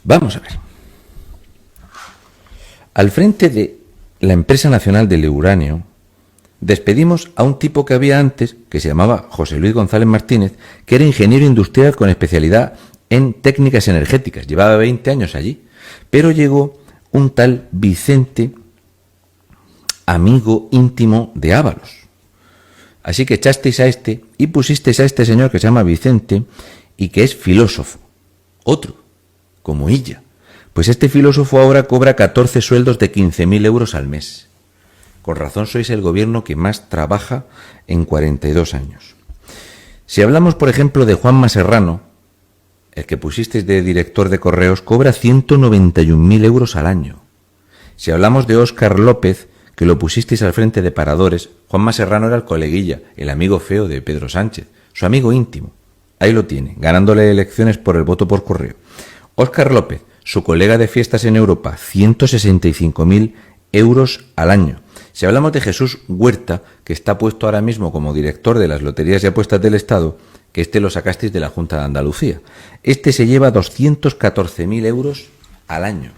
Vamos a ver. Al frente de la Empresa Nacional del Uranio, despedimos a un tipo que había antes, que se llamaba José Luis González Martínez, que era ingeniero industrial con especialidad en técnicas energéticas. Llevaba 20 años allí. Pero llegó un tal Vicente, amigo íntimo de Ábalos. Así que echasteis a este y pusisteis a este señor que se llama Vicente y que es filósofo. Otro, como ella. Pues este filósofo ahora cobra 14 sueldos de 15.000 euros al mes. Con razón sois el gobierno que más trabaja en 42 años. Si hablamos, por ejemplo, de Juanma Serrano, el que pusisteis de director de correos, cobra 191.000 euros al año. Si hablamos de Óscar López, que lo pusisteis al frente de Paradores, Juanma Serrano era el coleguilla, el amigo feo de Pedro Sánchez, su amigo íntimo. Ahí lo tiene, ganándole elecciones por el voto por correo. Óscar López, su colega de fiestas en Europa, 165.000 euros al año. Si hablamos de Jesús Huerta, que está puesto ahora mismo como director de las loterías y apuestas del Estado, que este lo sacasteis de la Junta de Andalucía. Este se lleva 214.000 euros al año.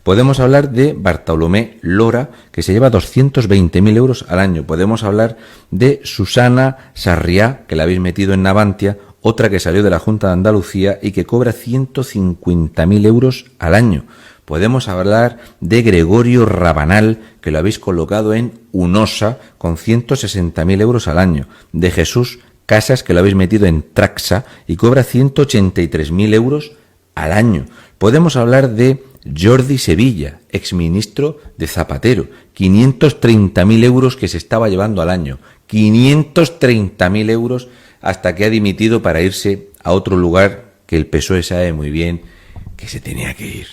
Podemos hablar de Bartolomé Lora, que se lleva 220.000 euros al año. Podemos hablar de Susana Sarriá, que la habéis metido en Navantia, otra que salió de la Junta de Andalucía y que cobra 150.000 euros al año. Podemos hablar de Gregorio Rabanal, que lo habéis colocado en UNOSA con 160.000 euros al año. De Jesús Casas, que lo habéis metido en Traxa y cobra 183.000 euros al año. Podemos hablar de Jordi Sevilla, exministro de Zapatero, 530.000 euros que se estaba llevando al año. 530.000 euros hasta que ha dimitido para irse a otro lugar que el PSOE sabe muy bien que se tenía que ir.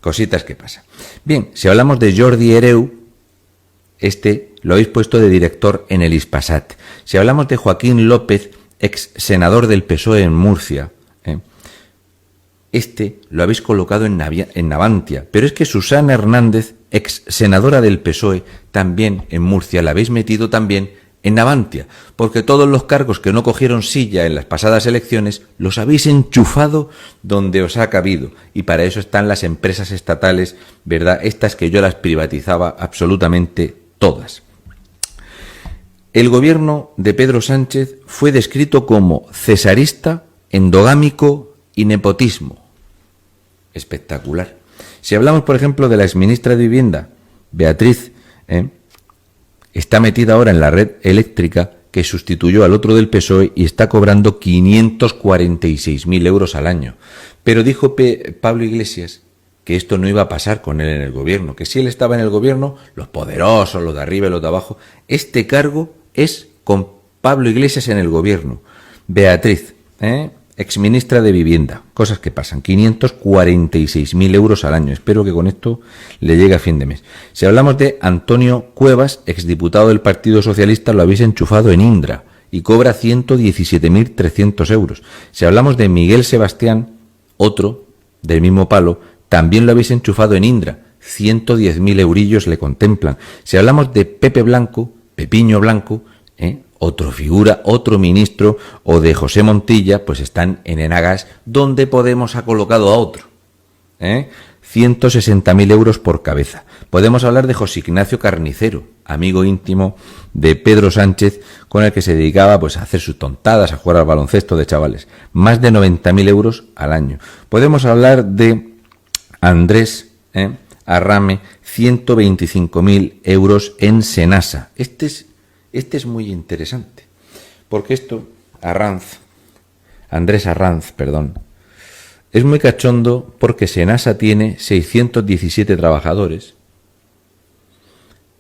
Cositas que pasan. Bien, si hablamos de Jordi Hereu, este lo habéis puesto de director en el Ispasat. Si hablamos de Joaquín López, ex senador del PSOE en Murcia, este lo habéis colocado en Navantia. Pero es que Susana Hernández, ex senadora del PSOE, también en Murcia, la habéis metido también en Navantia, porque todos los cargos que no cogieron silla en las pasadas elecciones los habéis enchufado donde os ha cabido, y para eso están las empresas estatales, ¿verdad? Estas que yo las privatizaba absolutamente todas. El gobierno de Pedro Sánchez fue descrito como cesarista, endogámico y nepotismo. Espectacular. Si hablamos, por ejemplo, de la exministra de Vivienda, Beatriz, está metida ahora en la red eléctrica que sustituyó al otro del PSOE y está cobrando 546.000 euros al año. Pero dijo Pablo Iglesias que esto no iba a pasar con él en el gobierno, que si él estaba en el gobierno, los poderosos, los de arriba y los de abajo, este cargo es con Pablo Iglesias en el gobierno. Beatriz, exministra de Vivienda, cosas que pasan, 546.000 euros al año. Espero que con esto le llegue a fin de mes. Si hablamos de Antonio Cuevas, exdiputado del Partido Socialista, lo habéis enchufado en Indra y cobra 117.300 euros. Si hablamos de Miguel Sebastián, otro del mismo palo, también lo habéis enchufado en Indra, 110.000 eurillos le contemplan. Si hablamos de Pepe Blanco, Pepiño Blanco, otro figura, otro ministro, o de José Montilla, pues están en Enagas, donde Podemos ha colocado a otro. 160.000 euros por cabeza. Podemos hablar de José Ignacio Carnicero, amigo íntimo de Pedro Sánchez, con el que se dedicaba pues a hacer sus tontadas, a jugar al baloncesto de chavales. Más de 90.000 euros al año. Podemos hablar de Andrés Arrame, 125.000 euros en Senasa. Este es muy interesante, porque esto, Andrés Arranz, es muy cachondo porque Senasa tiene 617 trabajadores.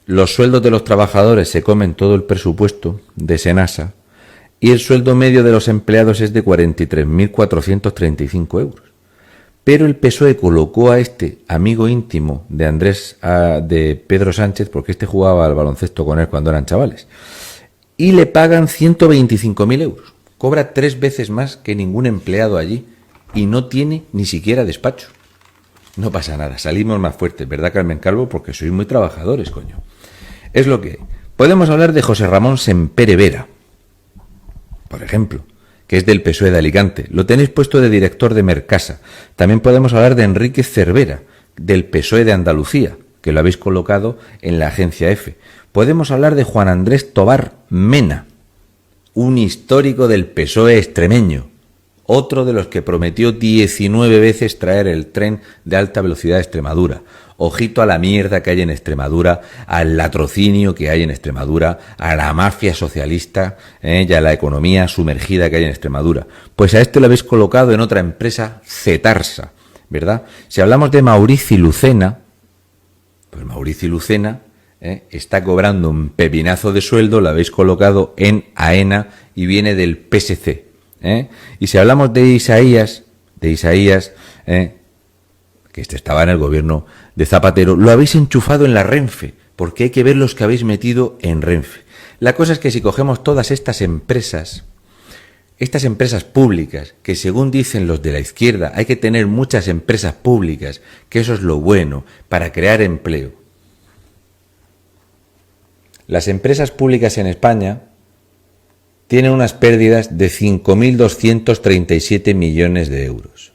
Los sueldos de los trabajadores se comen todo el presupuesto de Senasa y el sueldo medio de los empleados es de 43.435 euros. Pero el PSOE colocó a este amigo íntimo de Pedro Sánchez, porque este jugaba al baloncesto con él cuando eran chavales, y le pagan 125.000 euros. Cobra 3 veces más que ningún empleado allí y no tiene ni siquiera despacho. No pasa nada, salimos más fuertes, ¿verdad, Carmen Calvo? Porque sois muy trabajadores, coño. Es lo que hay. Podemos hablar de José Ramón Sempere Vera, por ejemplo, que es del PSOE de Alicante. Lo tenéis puesto de director de Mercasa. También podemos hablar de Enrique Cervera, del PSOE de Andalucía, que lo habéis colocado en la agencia F. Podemos hablar de Juan Andrés Tobar Mena, un histórico del PSOE extremeño, otro de los que prometió 19 veces traer el tren de alta velocidad a Extremadura. Ojito a la mierda que hay en Extremadura, al latrocinio que hay en Extremadura, a la mafia socialista y a la economía sumergida que hay en Extremadura. Pues a este lo habéis colocado en otra empresa, Cetarsa, ¿verdad? Si hablamos de Maurici Lucena, pues Maurici Lucena está cobrando un pepinazo de sueldo, lo habéis colocado en AENA y viene del PSC. Y si hablamos de Isaías, que este estaba en el gobierno de Zapatero, lo habéis enchufado en la Renfe, porque hay que ver los que habéis metido en Renfe. La cosa es que si cogemos todas estas empresas públicas, que según dicen los de la izquierda, hay que tener muchas empresas públicas, que eso es lo bueno, para crear empleo. Las empresas públicas en España tienen unas pérdidas de 5.237 millones de euros.